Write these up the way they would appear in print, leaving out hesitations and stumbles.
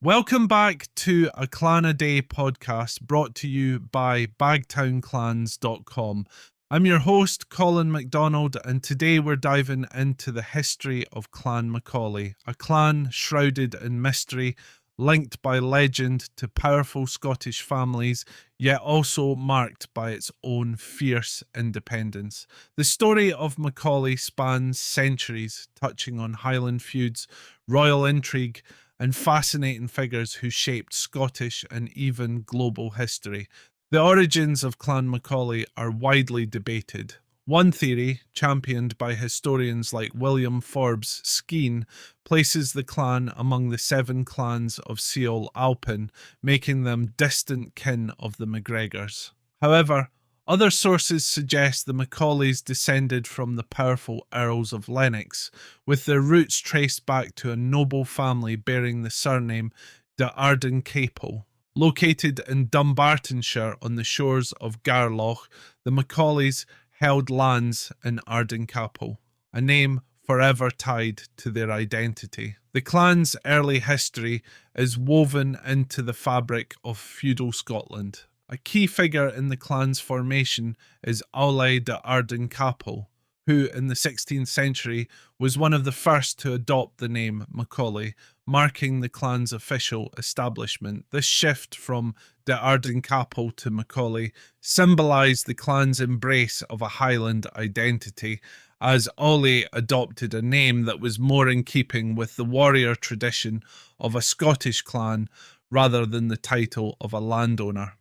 Welcome back to a Clan a Day podcast brought to you by bagtownclans.com. I'm your host, Colin MacDonald, and today we're diving into the history of Clan MacAulay, a clan shrouded in mystery, linked by legend to powerful Scottish families, yet also marked by its own fierce independence. The story of Macaulay spans centuries, touching on Highland feuds, royal intrigue, and fascinating figures who shaped Scottish and even global history. The origins of Clan MacAulay are widely debated. One theory, championed by historians like William Forbes Skene, places the clan among the 7 clans of Siol Alpin, making them distant kin of the MacGregors. However, other sources suggest the Macaulays descended from the powerful Earls of Lennox, with their roots traced back to a noble family bearing the surname de Arden-Capel. Located in Dumbartonshire on the shores of Garloch, the Macaulays held lands in Arden-Capel, a name forever tied to their identity. The clan's early history is woven into the fabric of feudal Scotland. A key figure in the clan's formation is Aulay de Arden-Capel, who in the 16th century was one of the first to adopt the name Macaulay, marking the clan's official establishment. This shift from de Arden-Capel to Macaulay symbolised the clan's embrace of a Highland identity, as Aulay adopted a name that was more in keeping with the warrior tradition of a Scottish clan rather than the title of a landowner.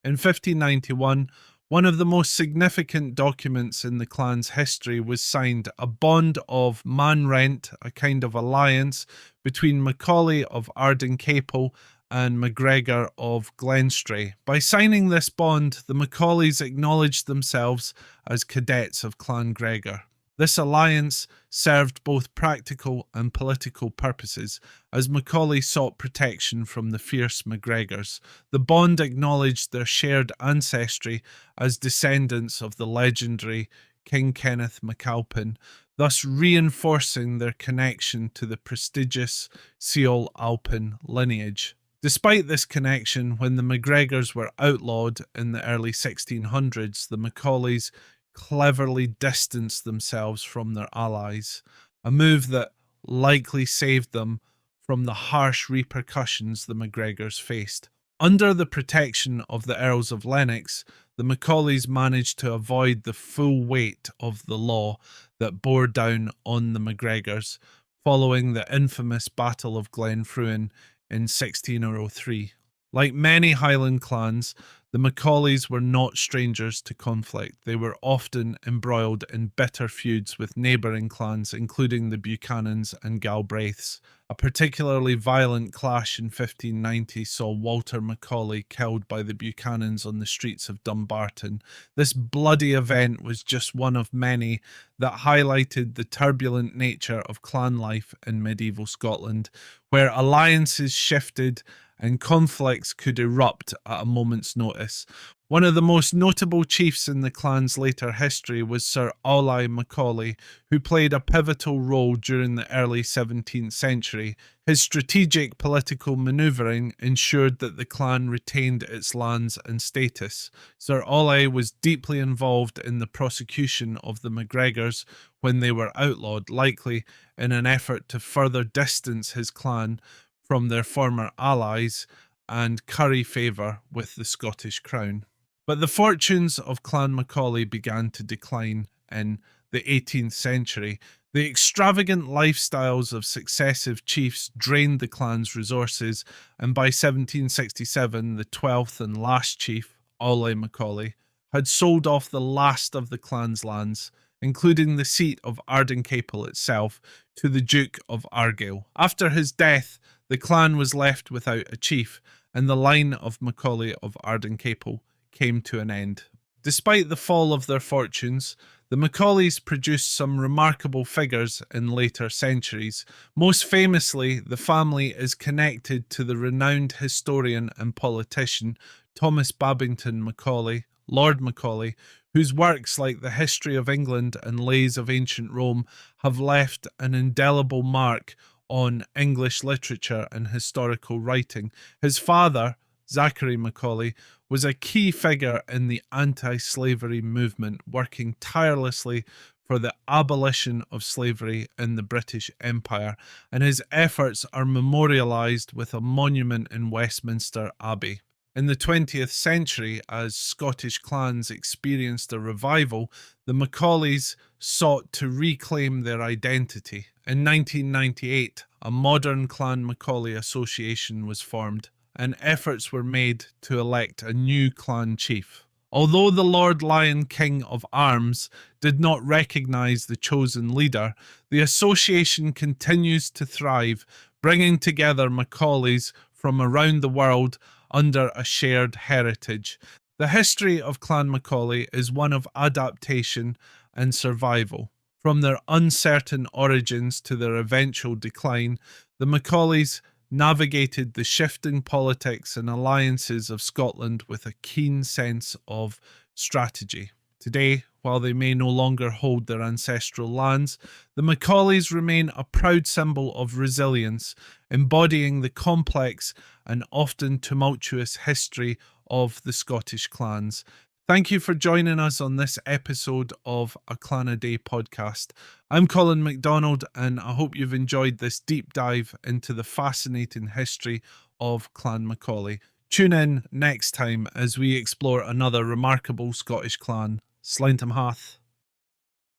In 1591, one of the most significant documents in the clan's history was signed, a bond of manrent, a kind of alliance between Macaulay of Arden-Capel and MacGregor of Glenstray. By signing this bond, the Macaulays acknowledged themselves as cadets of Clan Gregor. This alliance served both practical and political purposes, as Macaulay sought protection from the fierce MacGregors. The bond acknowledged their shared ancestry as descendants of the legendary King Kenneth MacAlpin, thus reinforcing their connection to the prestigious Siol Alpin lineage. Despite this connection, when the MacGregors were outlawed in the early 1600s, the Macaulays cleverly distanced themselves from their allies, a move that likely saved them from the harsh repercussions the MacGregors faced. Under the protection of the Earls of Lennox, the Macaulays managed to avoid the full weight of the law that bore down on the MacGregors following the infamous Battle of Glenfruin in 1603. Like many Highland clans, the Macaulays were not strangers to conflict. They were often embroiled in bitter feuds with neighbouring clans, including the Buchanans and Galbraiths. A particularly violent clash in 1590 saw Walter Macaulay killed by the Buchanans on the streets of Dumbarton. This bloody event was just one of many that highlighted the turbulent nature of clan life in medieval Scotland, where alliances shifted and conflicts could erupt at a moment's notice. One of the most notable chiefs in the clan's later history was Sir Aulay Macaulay, who played a pivotal role during the early 17th century. His strategic political manoeuvring ensured that the clan retained its lands and status. Sir Aulay was deeply involved in the prosecution of the MacGregors when they were outlawed, likely in an effort to further distance his clan from their former allies and curry favour with the Scottish crown. But the fortunes of Clan MacAulay began to decline in the 18th century. The extravagant lifestyles of successive chiefs drained the clan's resources, and by 1767 the 12th and last chief, Aulay Macaulay, had sold off the last of the clan's lands, including the seat of Arden-Capel itself, to the Duke of Argyll. After his death, the clan was left without a chief, and the line of Macaulay of Arden-Capel came to an end. Despite the fall of their fortunes, the Macaulays produced some remarkable figures in later centuries. Most famously, the family is connected to the renowned historian and politician Thomas Babington Macaulay, Lord Macaulay, whose works like The History of England and Lays of Ancient Rome have left an indelible mark on English literature and historical writing. His father, Zachary Macaulay, was a key figure in the anti-slavery movement, working tirelessly for the abolition of slavery in the British Empire, and his efforts are memorialised with a monument in Westminster Abbey. In the 20th century, as Scottish clans experienced a revival, the Macaulays sought to reclaim their identity. In 1998, a modern Clan MacAulay Association was formed, and efforts were made to elect a new clan chief. Although the Lord Lion King of Arms did not recognise the chosen leader, the association continues to thrive, bringing together Macaulays from around the world under a shared heritage. The history of Clan MacAulay is one of adaptation and survival. From their uncertain origins to their eventual decline, the Macaulays navigated the shifting politics and alliances of Scotland with a keen sense of strategy. Today, while they may no longer hold their ancestral lands, the Macaulays remain a proud symbol of resilience, embodying the complex and often tumultuous history of the Scottish clans. Thank you for joining us on this episode of A Clan a Day podcast. I'm Colin MacDonald, and I hope you've enjoyed this deep dive into the fascinating history of Clan MacAulay. Tune in next time as we explore another remarkable Scottish clan. Slainte am Hath.